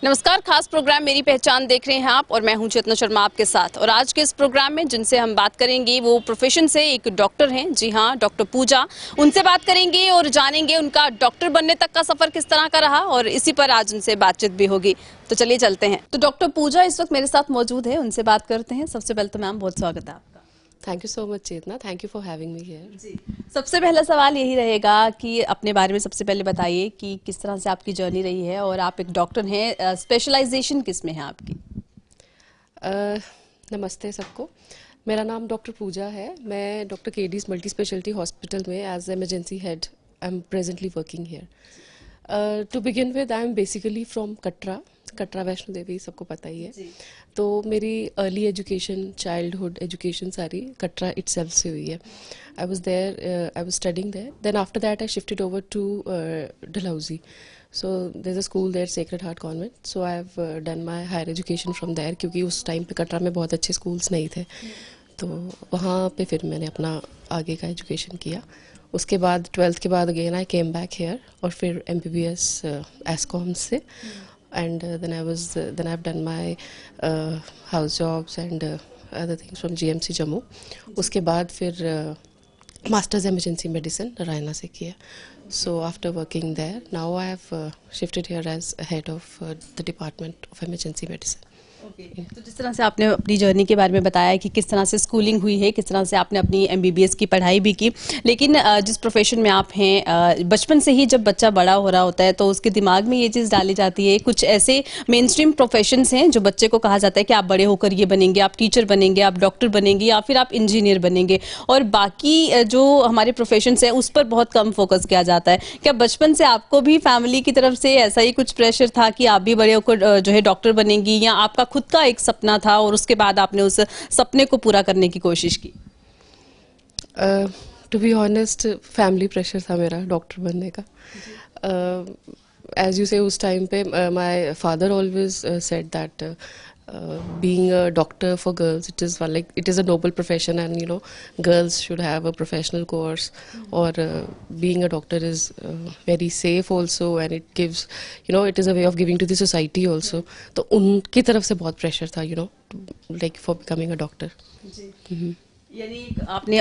नमस्कार, खास प्रोग्राम मेरी पहचान देख रहे हैं आप और मैं हूं चेतना शर्मा आपके साथ। और आज के इस प्रोग्राम में जिनसे हम बात करेंगे वो प्रोफेशन से एक डॉक्टर हैं। जी हां, डॉक्टर पूजा। उनसे बात करेंगे और जानेंगे उनका डॉक्टर बनने तक का सफर किस तरह का रहा और इसी पर आज उनसे बातचीत भी होगी। तो चलिए चलते हैं। तो डॉक्टर पूजा इस वक्त मेरे साथ मौजूद है, उनसे बात करते हैं। सबसे पहले तो मैम बहुत स्वागत है आपका। Thank you so much Chetana, thank you for having me here. जी, सबसे पहला सवाल यही रहेगा कि अपने बारे में सबसे पहले बताइए कि किस तरह से आपकी जर्नी रही है और आप एक डॉक्टर हैं, स्पेशलाइजेशन किस में है आपकी? नमस्ते सबको, मेरा नाम डॉक्टर पूजा है। मैं doctor KD's multi speciality hospital में as emergency head I am presently working here. To begin with I am basically from Katra Vaishno Devi, सबको पता ही है। तो मेरी अर्ली एजुकेशन, चाइल्डहुड एजुकेशन सारी कटरा इटसेल्फ से हुई है। I was there, I was studying there. Then after that I shifted over to Dalhousie. So there's a school there, Sacred Heart Convent. So I've done my higher education from there, क्योंकि उस time पे कटरा में बहुत अच्छे schools नहीं थे, तो वहाँ पे फिर मैंने अपना आगे का एजुकेशन किया। उसके बाद 12th के बाद again I came back here और फिर MBBS एस्कॉम से, and then I've done my house jobs and other things from GMC Jammu. उसके बाद फिर मास्टर्स इमरजेंसी मेडिसिन नारायणा से किया। So after working there, now I have shifted here as head of the Department of Emergency Medicine. तो जिस तरह से आपने अपनी जर्नी के बारे में बताया कि किस तरह से स्कूलिंग हुई है, किस तरह से आपने अपनी MBBS की पढ़ाई भी की, लेकिन जिस प्रोफेशन में आप हैं, बचपन से ही जब बच्चा बड़ा हो रहा होता है तो उसके दिमाग में ये चीज़ डाली जाती है। कुछ ऐसे मेन स्ट्रीम प्रोफेशंस हैं जो बच्चे को कहा जाता है कि आप बड़े होकर ये बनेंगे, आप टीचर बनेंगे, आप डॉक्टर बनेंगे या फिर आप इंजीनियर बनेंगे, और बाकी जो हमारे प्रोफेशंस हैं उस पर बहुत कम फोकस किया जाता है। क्या बचपन से आपको भी फैमिली की तरफ से ऐसा ही कुछ प्रेशर था कि आप भी बड़े होकर जो है डॉक्टर बनेंगी, या आपका खुद का एक सपना था और उसके बाद आपने उस सपने को पूरा करने की कोशिश की? To be honest, family pressure था मेरा डॉक्टर बनने का। एज यू से, उस टाइम पे my father always said that being a doctor for girls, it is a noble profession, and you know girls should have a professional course, or being a doctor is very safe also, and it gives, you know, it is a way of giving to the society also. तो उनकी तरफ से बहुत pressure था, you know, like for becoming a doctor. यानी आपने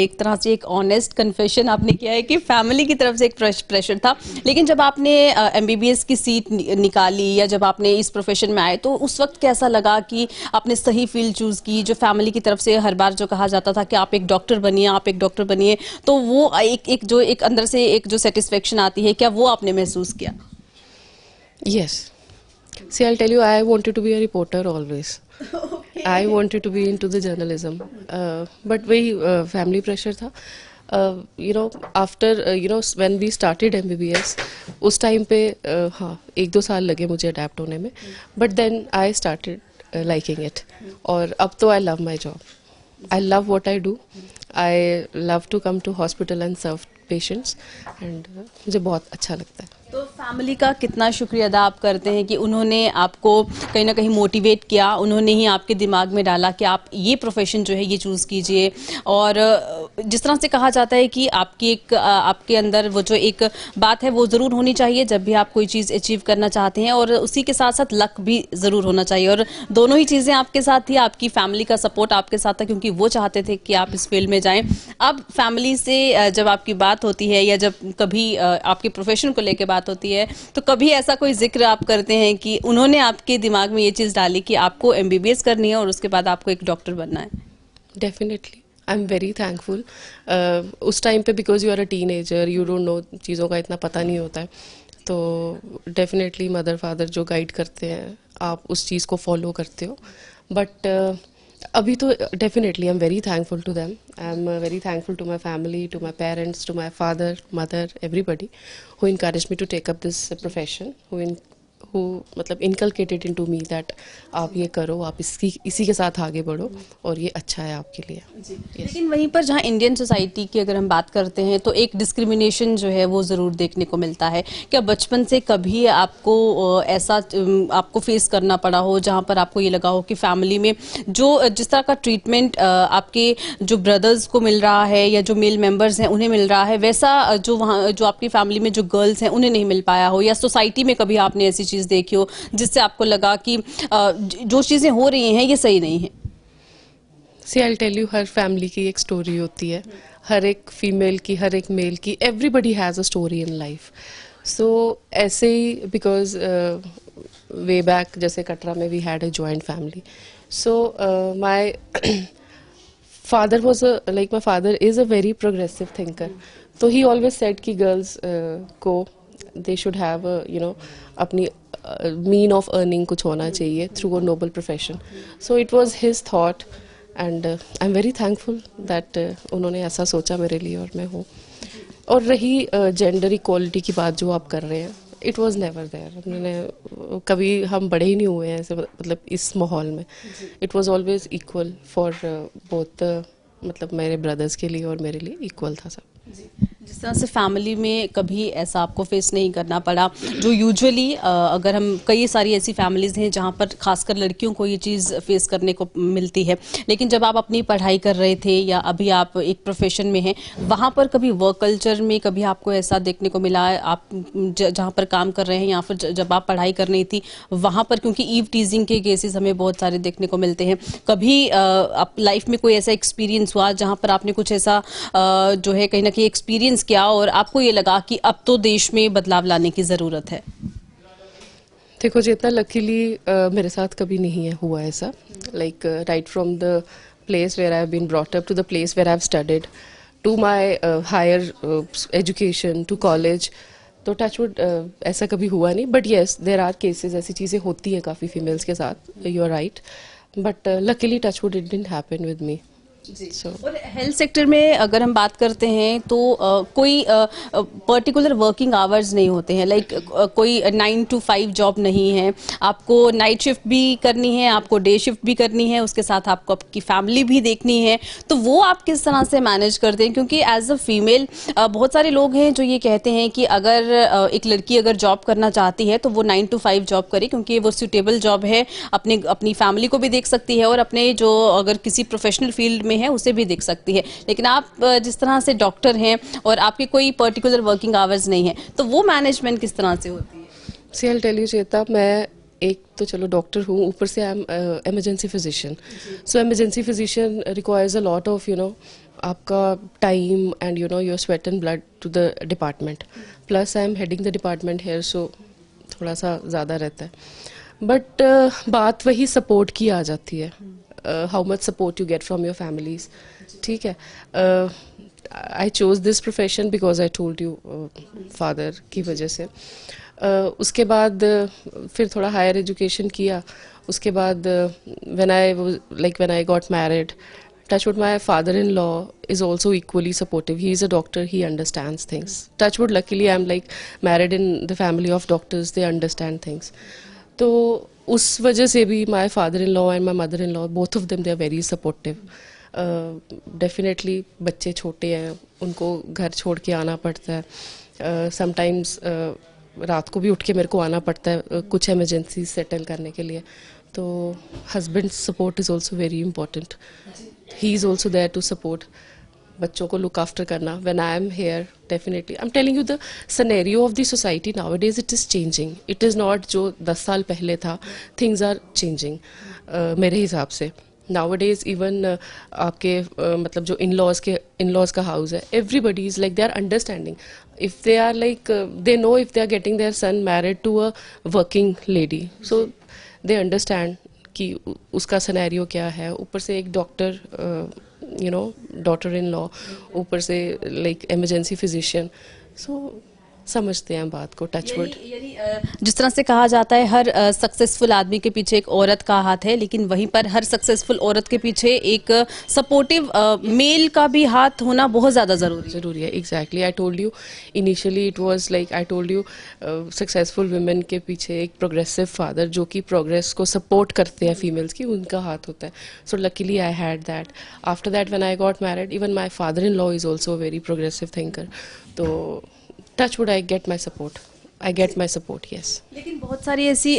एक तरह से एक ऑनेस्ट कन्फेशन आपने किया है कि फैमिली की तरफ से एक प्रेशर था, लेकिन जब आपने MBBS की सीट निकाली या जब आपने इस प्रोफेशन में आए तो उस वक्त कैसा लगा कि आपने सही फील्ड चूज़ की? जो फैमिली की तरफ से हर बार जो कहा जाता था कि आप एक डॉक्टर बनिए, आप एक डॉक्टर बनिए, तो वो एक अंदर से एक जो सेटिस्फेक्शन आती है, क्या वो आपने महसूस किया? Yes. See, I'll tell you, I wanted to be a reporter always. Okay. I wanted to be into the journalism, but वही family pressure था. You know, after you know when we started MBBS, उस time पे हाँ 1-2 साल लगे मुझे adapt होने में, but then I started liking it. और अब तो I love my job. I love what I do. I love to come to hospital and serve patients, and मुझे बहुत अच्छा लगता है। तो फैमिली का कितना शुक्रिया अदा आप करते हैं कि उन्होंने आपको कहीं ना कहीं मोटिवेट किया, उन्होंने ही आपके दिमाग में डाला कि आप ये प्रोफेशन जो है ये चूज़ कीजिए। और जिस तरह से कहा जाता है कि आपके अंदर वो जो एक बात है वो ज़रूर होनी चाहिए जब भी आप कोई चीज़ अचीव करना चाहते हैं, और उसी के साथ साथ लक भी ज़रूर होना चाहिए, और दोनों ही चीज़ें आपके साथ थी। आपकी फैमिली का सपोर्ट आपके साथ था क्योंकि वो चाहते थे कि आप इस फील्ड में जाएँ। अब फैमिली से जब आपकी बात होती है या जब कभी आपके प्रोफेशन को लेकर बात होती है, तो कभी ऐसा कोई जिक्र आप करते हैं कि उन्होंने आपके दिमाग में ये चीज़ डाली कि आपको MBBS करनी है और उसके बाद आपको एक डॉक्टर बनना है? Definitely, I am very thankful. उस टाइम पे because you are a teenager, you don't know, चीज़ों का इतना पता नहीं होता है, तो डेफिनेटली मदर फादर जो गाइड करते हैं आप उस चीज़ को फॉलो करते हो। बट अभी तो definitely I am very thankful to them. I am very thankful to my family, to my parents, to my father, mother, everybody who encouraged me to take up this profession, who मतलब inculcated into me that आप ये करो, आप इसी के साथ आगे बढ़ो और ये अच्छा है आपके लिए। yes. लेकिन वहीं पर जहाँ इंडियन सोसाइटी की अगर हम बात करते हैं तो एक डिस्क्रिमिनेशन जो है वो ज़रूर देखने को मिलता है। क्या बचपन से कभी आपको ऐसा आपको फेस करना पड़ा हो जहाँ पर आपको ये लगा हो कि फैमिली में जो जिस तरह का ट्रीटमेंट आपके जो ब्रदर्स को मिल रहा है या जो मेल मेम्बर्स हैं उन्हें मिल रहा है, वैसा जो वहाँ जो आपकी फैमिली में जो गर्ल्स हैं उन्हें नहीं मिल पाया हो, या सोसाइटी में कभी आपने ऐसी चीज़ देखी हो जिससे आपको लगा कि जो चीज़ें हो रही हैं ये सही नहीं है? सी आई टेल यू, हर फैमिली की एक स्टोरी होती है, हर एक फीमेल की, हर एक मेल की, everybody has a story in life. So ऐसे ही बिकॉज वे बैक जैसे कटरा में we had a joint family. So my father was my father is a very progressive thinker. So he always said कि girls को they should have a अपनी mean of earning कुछ होना चाहिए through a noble profession. So it was his thought and I'm very thankful that उन्होंने ऐसा सोचा मेरे लिए और मैं हूँ. और रही जेंडर इक्वालिटी की बात जो आप कर रहे हैं, इट वॉज नेवर देयर. मैंने कभी हम बड़े ही नहीं हुए हैं ऐसे, मतलब इस माहौल में. It was always equal for both, मतलब मेरे ब्रदर्स के लिए और मेरे लिए इक्वल था सब. जिस तरह से फैमिली में कभी ऐसा आपको फेस नहीं करना पड़ा जो यूजुअली अगर हम कई सारी ऐसी फैमिलीज हैं जहां पर खासकर लड़कियों को ये चीज़ फेस करने को मिलती है, लेकिन जब आप अपनी पढ़ाई कर रहे थे या अभी आप एक प्रोफेशन में हैं, वहां पर कभी वर्क कल्चर में कभी आपको ऐसा देखने को मिला, आप जहां पर काम कर रहे हैं या फिर जब आप पढ़ाई कर रही थी वहां पर, क्योंकि ईव टीजिंग के केसेस हमें बहुत सारे देखने को मिलते हैं, कभी आप लाइफ में कोई ऐसा एक्सपीरियंस हुआ जहां पर आपने कुछ ऐसा जो है कहीं ना कहीं एक्सपीरियंस किया और आपको ये लगा कि अब तो देश में बदलाव लाने की ज़रूरत है? देखो जितना लकीली मेरे साथ कभी नहीं है हुआ ऐसा. Like right from the place where I have been brought up to the place where I have studied to my higher education to college, तो टचवुड ऐसा कभी हुआ नहीं. But yes there are cases, ऐसी चीज़ें होती हैं काफ़ी फीमेल्स के साथ, you are right. But luckily touchwood it didn't happen with me. और हेल्थ सेक्टर में अगर हम बात करते हैं तो कोई पर्टिकुलर वर्किंग आवर्स नहीं होते हैं, लाइक कोई 9 to 5 जॉब नहीं है. आपको नाइट शिफ्ट भी करनी है, आपको डे शिफ्ट भी करनी है, उसके साथ आपको आपकी फैमिली भी देखनी है. तो वो आप किस तरह से मैनेज करते हैं? क्योंकि एज अ फीमेल बहुत सारे लोग हैं जो ये कहते हैं कि अगर एक लड़की अगर जॉब करना चाहती है तो वो 9 to 5 जॉब करे, क्योंकि वो सूटेबल जॉब है, अपनी फैमिली को भी देख सकती है और अपने जो अगर किसी प्रोफेशनल फील्ड में है उसे भी देख सकती है. लेकिन आप जिस तरह से डॉक्टर हैं और आपके कोई पर्टिकुलर वर्किंग आवर्स नहीं है, तो वो मैनेजमेंट किस तरह से होती है? सी आई टेल यू चेता, मैं एक तो चलो डॉक्टर हूँ, ऊपर से I am emergency physician. So emergency physician requires a lot of आपका time and your sweat and blood to the department. Plus I am heading the department here, so थोड़ा सा ज़्यादा रहता है. बट बात वही सपोर्ट की आ जाती है. How much support you get from your families. ठीक है. I chose this profession because I told you father की वजह से. उसके बाद फिर थोड़ा हायर एजुकेशन किया. उसके बाद when I got married, touchwood my father-in-law is also equally supportive. He is a doctor, he understands things. Touchwood luckily I'm like married in the family of doctors, they understand things. तो उस वजह से भी my father in law and my mother in law both of them they are very supportive. Definitely बच्चे छोटे हैं, उनको घर छोड़ के आना पड़ता है. समटाइम्स रात को भी उठ के मेरे को आना पड़ता है कुछ इमरजेंसी सेटल करने के लिए. तो husband support is also very important. He is also there to support. बच्चों को लुक आफ्टर करना. When I am here definitely I am telling you the scenario of the society nowadays it is changing. It is not जो 10 साल पहले था. Things are changing मेरे हिसाब से. नाउअडेज इवन आपके मतलब जो इन लॉज का हाउस है, everybody is like they are understanding. If they are like they know if they are getting their son married to a working lady, so they understand कि उसका scenario क्या है. ऊपर से एक डॉक्टर डॉटर इन लॉ, ऊपर से like emergency physician, सो समझते हैं बात को. टचवुड जिस तरह से कहा जाता है हर सक्सेसफुल आदमी के पीछे एक औरत का हाथ है, लेकिन वहीं पर हर सक्सेसफुल औरत के पीछे एक सपोर्टिव मेल का भी हाथ होना बहुत ज़्यादा ज़रूरी है. Exactly. I told you initially it was like I told you successful women के पीछे एक प्रोग्रेसिव फादर जो कि प्रोग्रेस को सपोर्ट करते हैं फीमेल्स की, उनका हाथ होता है. So luckily I had that. After that when I got married, even my father in law is also a very progressive thinker. तो touchwood I get my support, yes. लेकिन बहुत सारी ऐसी